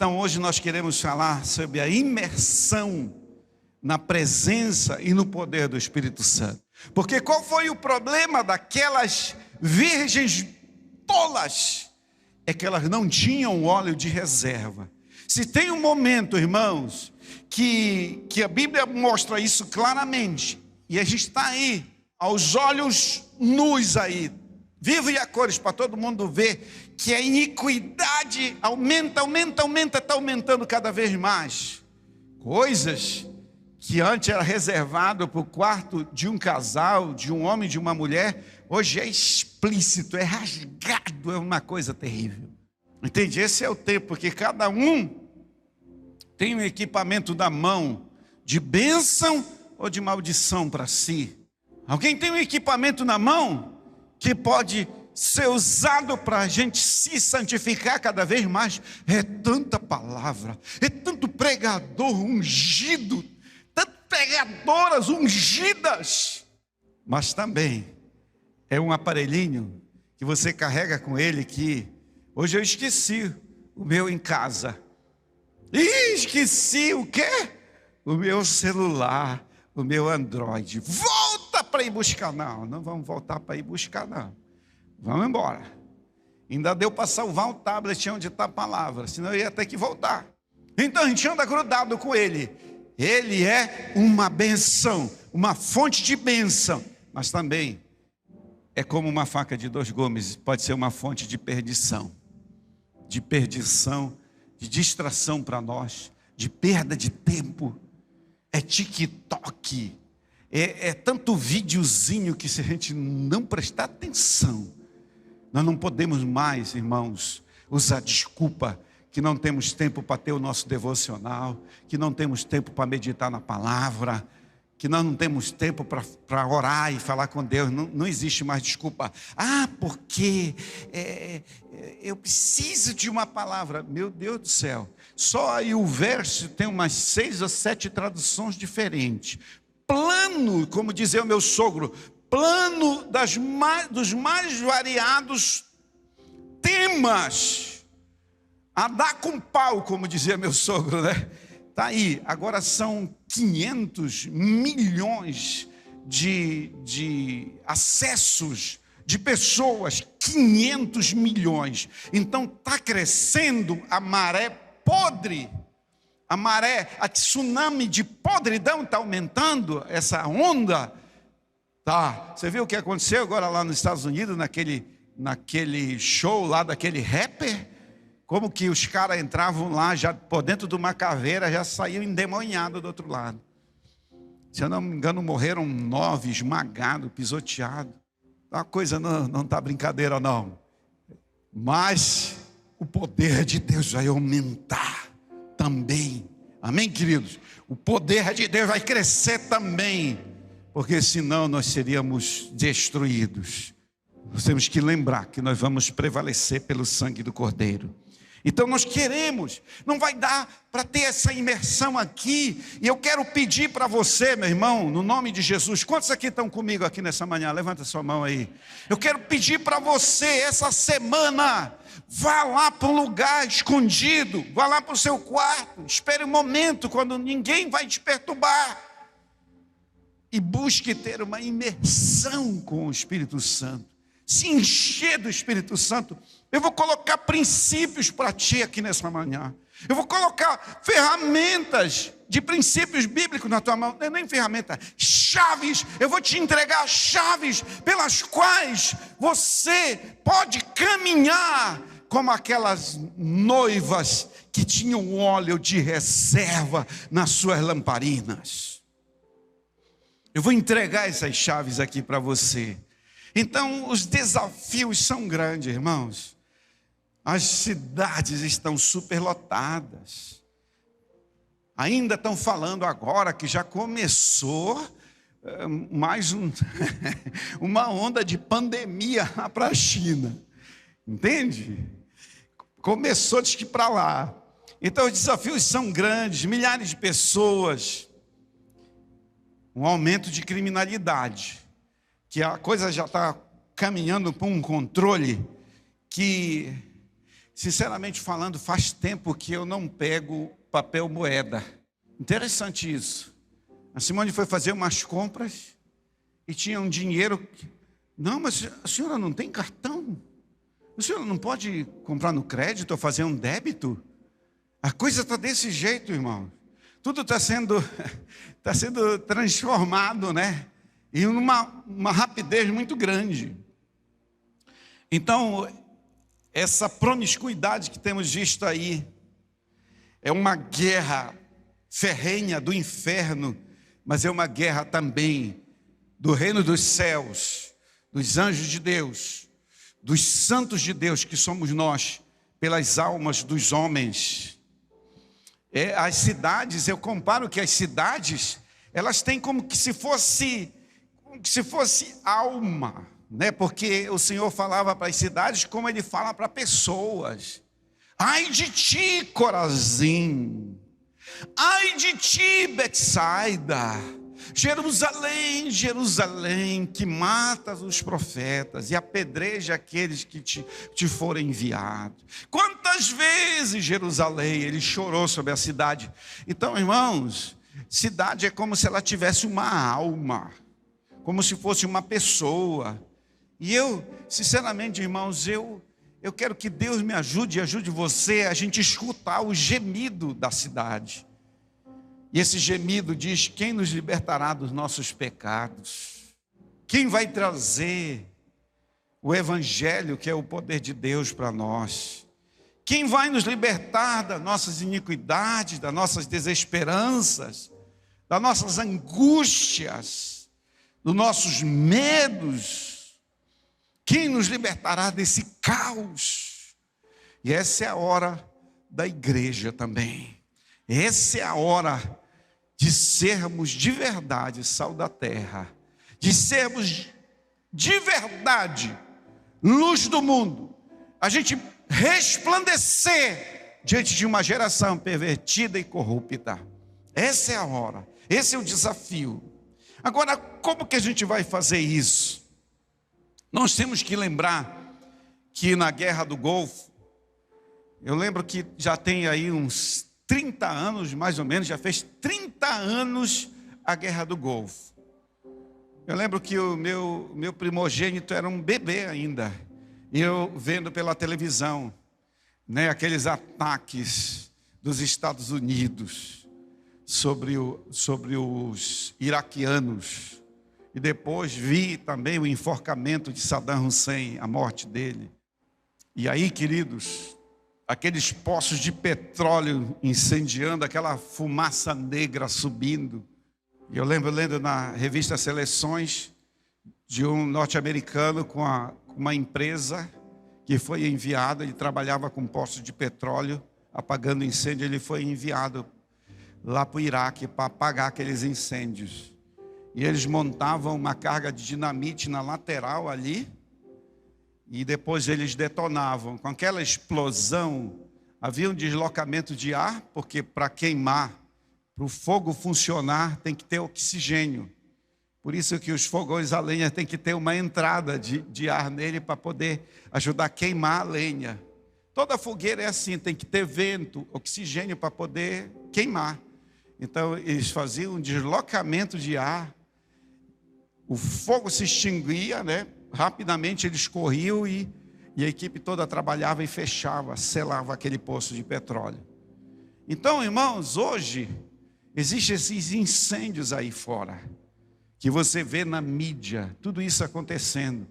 Então hoje nós queremos falar sobre a imersão na presença e no poder do Espírito Santo. Porque qual foi o problema daquelas virgens tolas? É que elas não tinham óleo de reserva. Se tem um momento, irmãos, que a Bíblia mostra isso claramente, e a gente está aí, aos olhos nus aí, vivo e a cores, para todo mundo ver, que a iniquidade aumenta, está aumentando cada vez mais. Coisas que antes era reservado para o quarto de um casal, de um homem e de uma mulher, hoje é explícito, é rasgado, é uma coisa terrível. Entende? Esse é o tempo, porque cada um tem um equipamento na mão de bênção ou de maldição para si. Alguém tem um equipamento na mão que pode ser usado para a gente se santificar cada vez mais. É tanta palavra, é tanto pregador ungido, tantas pregadoras ungidas, mas também é um aparelhinho que você carrega com ele que hoje eu esqueci o meu em casa. Esqueci o quê? O meu celular, o meu Android. Volta para ir buscar. Não vamos voltar para ir buscar, não. Vamos embora. Ainda deu para salvar um tablet onde está a palavra, senão eu ia ter que voltar. Então a gente anda grudado com ele. Ele é uma benção, uma fonte de bênção, mas também é como uma faca de dois gumes, pode ser uma fonte de perdição, de distração para nós, de perda de tempo. É TikTok, é tanto videozinho que se a gente não prestar atenção, nós não podemos mais, irmãos, usar desculpa que não temos tempo para ter o nosso devocional, que não temos tempo para meditar na palavra, que nós não temos tempo para orar e falar com Deus. Não existe mais desculpa. Porque eu preciso de uma palavra. Meu Deus do céu, só aí o verso tem umas 6 ou 7 traduções diferentes. Plano, como dizia o meu sogro, plano dos mais variados temas. A dar com pau, como dizia meu sogro, né? Está aí, agora são 500 milhões de acessos de pessoas, 500 milhões. Então está crescendo a maré podre, a tsunami de podridão está aumentando, essa onda. Tá. Você viu o que aconteceu agora lá nos Estados Unidos, naquele show lá daquele rapper? Como que os caras entravam lá, já por dentro de uma caveira, já saíam endemoniados do outro lado. Se eu não me engano, morreram 9 esmagados, pisoteados. A coisa não está brincadeira, não. Mas o poder de Deus vai aumentar também. Amém, queridos? O poder de Deus vai crescer também, porque senão nós seríamos destruídos. Nós temos que lembrar que nós vamos prevalecer pelo sangue do Cordeiro. Então nós queremos, não vai dar para ter essa imersão aqui, e eu quero pedir para você, meu irmão, no nome de Jesus, quantos aqui estão comigo aqui nessa manhã? Levanta sua mão aí. Eu quero pedir para você, essa semana, vá lá para um lugar escondido, vá lá para o seu quarto, espere um momento quando ninguém vai te perturbar, e busque ter uma imersão com o Espírito Santo, se encher do Espírito Santo. Eu vou colocar princípios para ti aqui nessa manhã. Eu vou colocar ferramentas de princípios bíblicos na tua mão. Não é nem ferramenta, chaves. Eu vou te entregar chaves pelas quais você pode caminhar como aquelas noivas que tinham óleo de reserva nas suas lamparinas. Eu vou entregar essas chaves aqui para você. Então os desafios são grandes, irmãos. As cidades estão superlotadas. Ainda estão falando agora que já começou mais uma onda de pandemia lá para a China. Entende? Começou de que para lá. Então os desafios são grandes, milhares de pessoas. Um aumento de criminalidade, que a coisa já está caminhando para um controle que, sinceramente falando, faz tempo que eu não pego papel moeda. Interessante isso. A Simone foi fazer umas compras e tinha um dinheiro. Não, mas a senhora não tem cartão? A senhora não pode comprar no crédito ou fazer um débito? A coisa está desse jeito, irmão. Tudo está sendo transformado, né? E uma rapidez muito grande. Então, essa promiscuidade que temos visto aí é uma guerra ferrenha do inferno, mas é uma guerra também do reino dos céus, dos anjos de Deus, dos santos de Deus, que somos nós, pelas almas dos homens. As cidades, eu comparo que as cidades, elas têm como que se fosse alma, né? Porque o Senhor falava para as cidades como Ele fala para pessoas. Ai de ti, Corazim! Ai de ti, Betsaida! Jerusalém, Jerusalém, que matas os profetas e apedreja aqueles que te forem enviados. Quantas vezes, Jerusalém, ele chorou sobre a cidade. Então, irmãos, cidade é como se ela tivesse uma alma, como se fosse uma pessoa. E eu, sinceramente, irmãos, eu quero que Deus me ajude e ajude você a gente escutar o gemido da cidade. E esse gemido diz: quem nos libertará dos nossos pecados? Quem vai trazer o evangelho, que é o poder de Deus para nós? Quem vai nos libertar das nossas iniquidades, das nossas desesperanças, das nossas angústias, dos nossos medos? Quem nos libertará desse caos? E essa é a hora da igreja também. Essa é a hora de sermos de verdade sal da terra, de sermos de verdade luz do mundo, a gente resplandecer diante de uma geração pervertida e corrupta. Essa é a hora, esse é o desafio. Agora, como que a gente vai fazer isso? Nós temos que lembrar que na Guerra do Golfo, eu lembro que já tem aí uns 30 anos, mais ou menos, já fez 30 anos a Guerra do Golfo. Eu lembro que o meu primogênito era um bebê ainda. E eu vendo pela televisão, né, aqueles ataques dos Estados Unidos sobre os iraquianos. E depois vi também o enforcamento de Saddam Hussein, a morte dele. E aí, queridos, aqueles poços de petróleo incendiando, aquela fumaça negra subindo. E eu lembro lendo na revista Seleções de um norte-americano com uma empresa que foi enviado, ele trabalhava com poços de petróleo, apagando incêndio, ele foi enviado lá para o Iraque para apagar aqueles incêndios. E eles montavam uma carga de dinamite na lateral ali, e depois eles detonavam. Com aquela explosão, havia um deslocamento de ar, porque para queimar, para o fogo funcionar, tem que ter oxigênio. Por isso que os fogões a lenha tem que ter uma entrada de ar nele para poder ajudar a queimar a lenha. Toda fogueira é assim, tem que ter vento, oxigênio para poder queimar. Então eles faziam um deslocamento de ar, o fogo se extinguia, né? Rapidamente eles corriam e a equipe toda trabalhava e fechava, selava aquele poço de petróleo. Então, irmãos, hoje existem esses incêndios aí fora, que você vê na mídia, tudo isso acontecendo,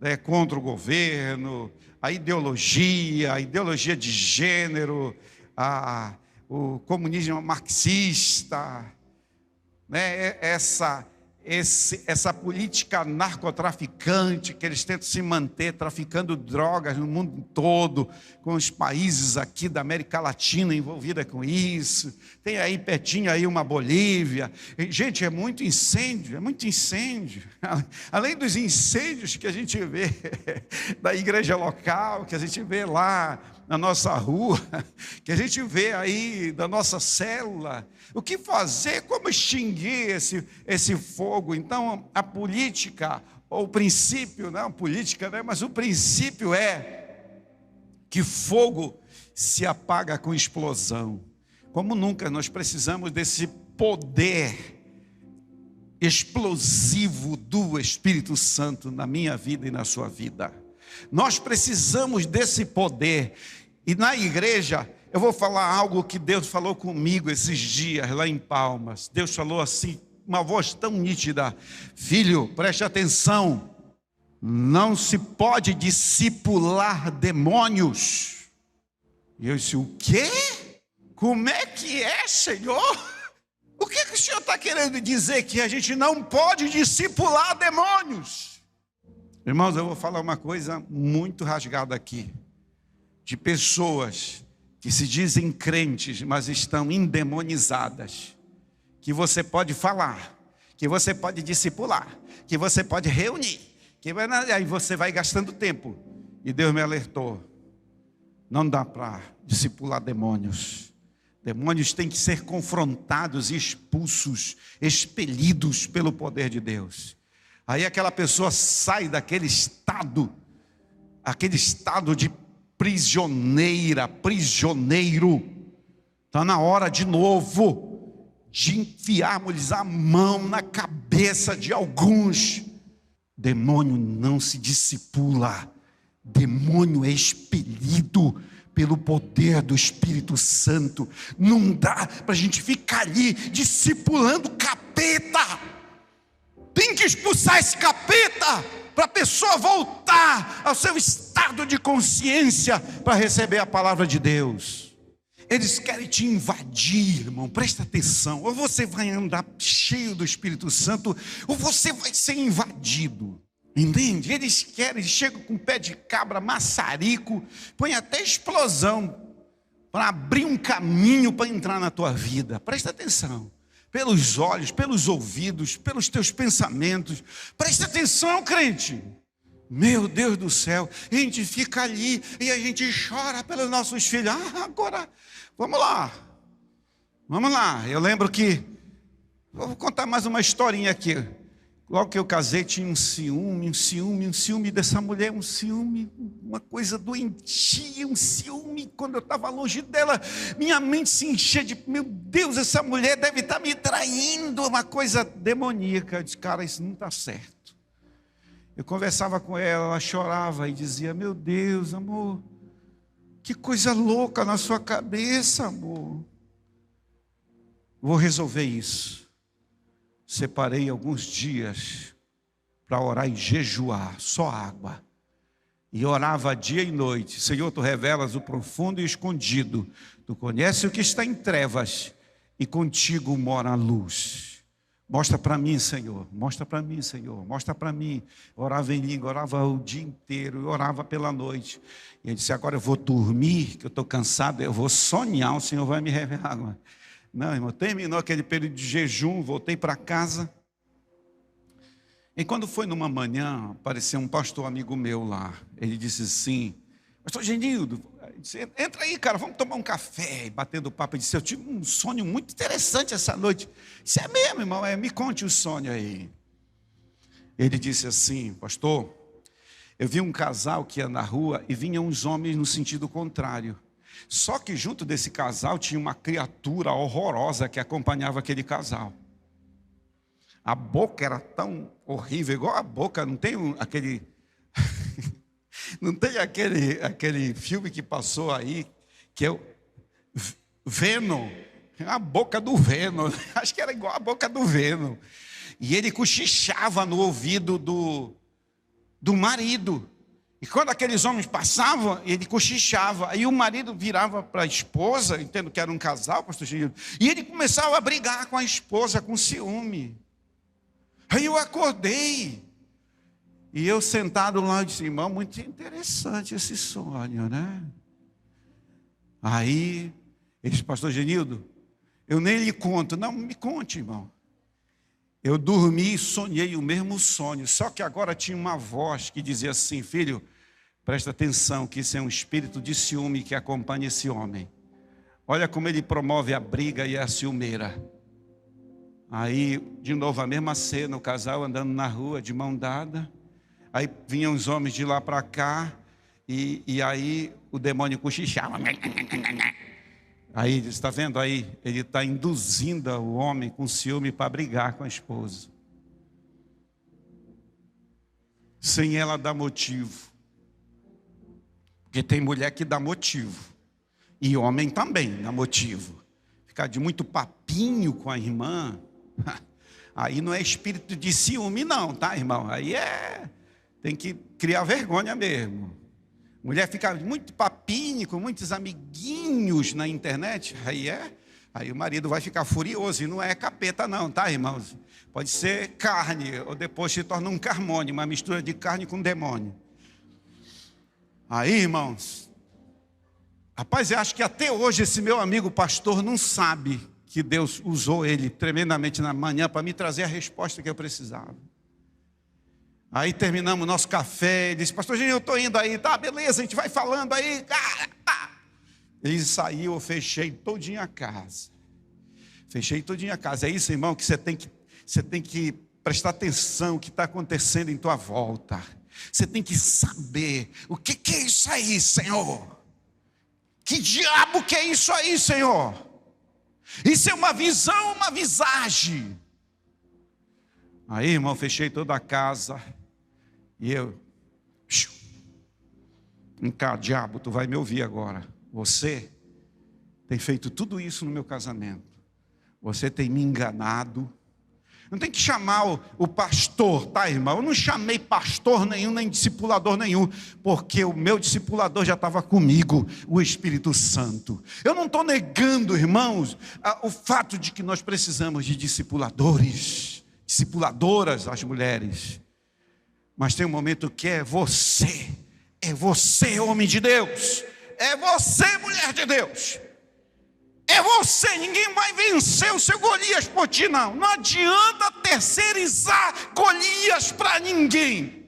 né, contra o governo, a ideologia de gênero, o comunismo marxista, né, essa política narcotraficante que eles tentam se manter traficando drogas no mundo todo, com os países aqui da América Latina envolvida com isso. Tem aí pertinho aí uma Bolívia. Gente, é muito incêndio, é muito incêndio. Além dos incêndios que a gente vê da igreja local, que a gente vê lá na nossa rua, que a gente vê aí da nossa célula. O que fazer? Como extinguir esse fogo? Então, a política, ou o princípio, não política, né? Mas o princípio é que fogo se apaga com explosão. Como nunca nós precisamos desse poder explosivo do Espírito Santo na minha vida e na sua vida. Nós precisamos desse poder. E na igreja, eu vou falar algo que Deus falou comigo esses dias lá em Palmas. Deus falou assim, uma voz tão nítida: filho, preste atenção, não se pode discipular demônios. E eu disse: o quê? Como é que é, Senhor? O que o Senhor está querendo dizer? Que a gente não pode discipular demônios? Irmãos, eu vou falar uma coisa muito rasgada aqui, de pessoas que se dizem crentes, mas estão endemonizadas, que você pode falar, que você pode discipular, que você pode reunir, aí você vai gastando tempo. E Deus me alertou: não dá para discipular demônios. Demônios têm que ser confrontados e expulsos, expelidos pelo poder de Deus. Aí aquela pessoa sai daquele estado de prisioneira, prisioneiro. Está na hora de novo de enfiarmos a mão na cabeça de alguns. Demônio não se discipula, demônio é expelido pelo poder do Espírito Santo. Não dá para a gente ficar ali discipulando capeta. Tem que expulsar esse capeta para a pessoa voltar ao seu estado de consciência para receber a palavra de Deus. Eles querem te invadir, irmão, presta atenção. Ou você vai andar cheio do Espírito Santo, ou você vai ser invadido. Entende? Eles chegam com pé de cabra, maçarico, põem até explosão para abrir um caminho para entrar na tua vida. Presta atenção. Pelos olhos, pelos ouvidos, pelos teus pensamentos. Presta atenção, crente. Meu Deus do céu, a gente fica ali e a gente chora pelos nossos filhos. Agora, vamos lá. Eu lembro que, vou contar mais uma historinha aqui. Logo que eu casei, tinha um ciúme dessa mulher, um ciúme, uma coisa doentia, um ciúme. Quando eu estava longe dela, minha mente se enchia de: meu Deus, essa mulher deve estar me traindo, uma coisa demoníaca. Eu disse: cara, isso não está certo. Eu conversava com ela, ela chorava e dizia: meu Deus, amor, que coisa louca na sua cabeça, amor. Vou resolver isso. Separei alguns dias para orar e jejuar, só água. E orava dia e noite: Senhor, Tu revelas o profundo e o escondido. Tu conheces o que está em trevas e contigo mora a luz. Mostra para mim, Senhor. Mostra para mim, Senhor. Mostra para mim. Orava em língua, orava o dia inteiro, orava pela noite. E ele disse: agora eu vou dormir, que eu estou cansado, eu vou sonhar, o Senhor vai me revelar. Não, irmão, terminou aquele período de jejum, voltei para casa. E quando foi numa manhã, apareceu um pastor amigo meu lá. Ele disse assim: pastor Genildo, disse: entra aí, cara, vamos tomar um café. E batendo papo, ele disse: eu tive um sonho muito interessante essa noite. Isso é mesmo, irmão? Me conte o sonho aí. Ele disse assim: pastor, eu vi um casal que ia na rua e vinham uns homens no sentido contrário. Só que junto desse casal tinha uma criatura horrorosa que acompanhava aquele casal. A boca era tão horrível, igual a boca, não tem aquele não tem aquele filme que passou aí, que é o Venom, a boca do Venom, acho que era igual a boca do Venom. E ele cochichava no ouvido do marido. E quando aqueles homens passavam, ele cochichava. Aí o marido virava para a esposa, entendo que era um casal, pastor Genildo, e ele começava a brigar com a esposa, com ciúme. Aí eu acordei. E eu sentado lá, eu disse: irmão, muito interessante esse sonho, né? Aí ele disse: pastor Genildo, eu nem lhe conto. Não, me conte, irmão. Eu dormi e sonhei o mesmo sonho, só que agora tinha uma voz que dizia assim: filho, presta atenção, que isso é um espírito de ciúme que acompanha esse homem. Olha como ele promove a briga e a ciumeira. Aí, de novo, a mesma cena, o casal andando na rua de mão dada. Aí vinham os homens de lá para cá. E aí o demônio cochichava. Aí ele está vendo aí, ele está induzindo o homem com ciúme para brigar com a esposa, sem ela dar motivo. Porque tem mulher que dá motivo, e homem também dá motivo. Ficar de muito papinho com a irmã, aí não é espírito de ciúme não, tá, irmão? Aí tem que criar vergonha mesmo. Mulher fica muito papinho, com muitos amiguinhos na internet, aí o marido vai ficar furioso, e não é capeta não, tá, irmãos? Pode ser carne, ou depois se torna um carmônio, uma mistura de carne com demônio. Aí, irmãos, rapaz, eu acho que até hoje esse meu amigo pastor não sabe que Deus usou ele tremendamente na manhã para me trazer a resposta que eu precisava. Aí terminamos o nosso café, ele disse, pastor Gênio, eu estou indo aí, tá, beleza, a gente vai falando aí, cara, tá. Ele saiu, eu fechei todinha a casa. Fechei todinha a casa. É isso, irmão, que você tem que prestar atenção no que está acontecendo em tua volta. Você tem que saber, o que é isso aí, Senhor? Que diabo que é isso aí, Senhor? Isso é uma visão, uma visagem. Aí, irmão, fechei toda a casa. E eu, cá, diabo, tu vai me ouvir agora. Você tem feito tudo isso no meu casamento. Você tem me enganado. Não tem que chamar o pastor, tá, irmão? Eu não chamei pastor nenhum, nem discipulador nenhum, porque o meu discipulador já estava comigo, o Espírito Santo. Eu não estou negando, irmãos, o fato de que nós precisamos de discipuladores, discipuladoras, as mulheres. Mas tem um momento que é você, homem de Deus, é você, mulher de Deus, é você. Ninguém vai vencer o seu Golias por ti, não. Não adianta terceirizar Golias para ninguém.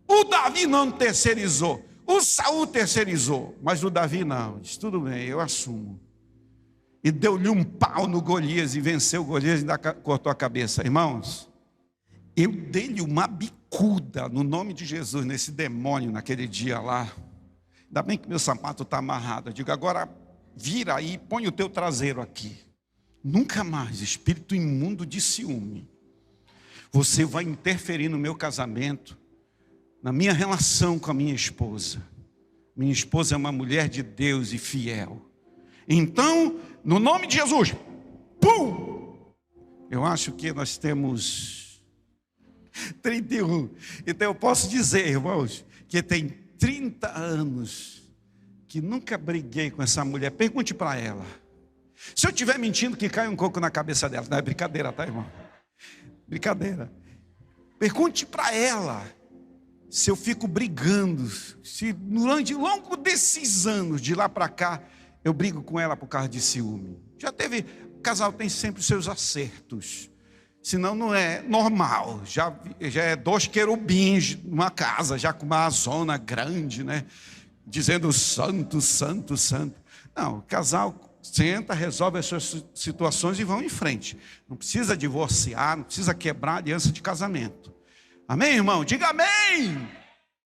O Davi não terceirizou, o Saul terceirizou, mas o Davi não. Disse, tudo bem, eu assumo. E deu-lhe um pau no Golias e venceu o Golias e ainda cortou a cabeça. Irmãos, eu dei-lhe uma bicuda no nome de Jesus nesse demônio naquele dia lá. Ainda bem que meu sapato está amarrado. Eu digo, agora vira aí, põe o teu traseiro aqui. Nunca mais, espírito imundo de ciúme, você vai interferir no meu casamento, na minha relação com a minha esposa. Minha esposa é uma mulher de Deus e fiel. Então, no nome de Jesus, pum! Eu acho que nós temos 31. Então eu posso dizer, irmãos, que tem 30 anos que nunca briguei com essa mulher. Pergunte para ela. Se eu estiver mentindo, que cai um coco na cabeça dela. Não é brincadeira, tá, irmão? Brincadeira. Pergunte para ela se eu fico brigando, se durante longo desses anos, de lá para cá, eu brigo com ela por causa de ciúme. Já teve, o casal tem sempre os seus acertos. Senão não é normal, já é 2 querubins numa casa, já com uma zona grande, né? Dizendo santo, santo, santo. Não, o casal senta, resolve as suas situações e vão em frente. Não precisa divorciar, não precisa quebrar a aliança de casamento. Amém, irmão? Diga amém!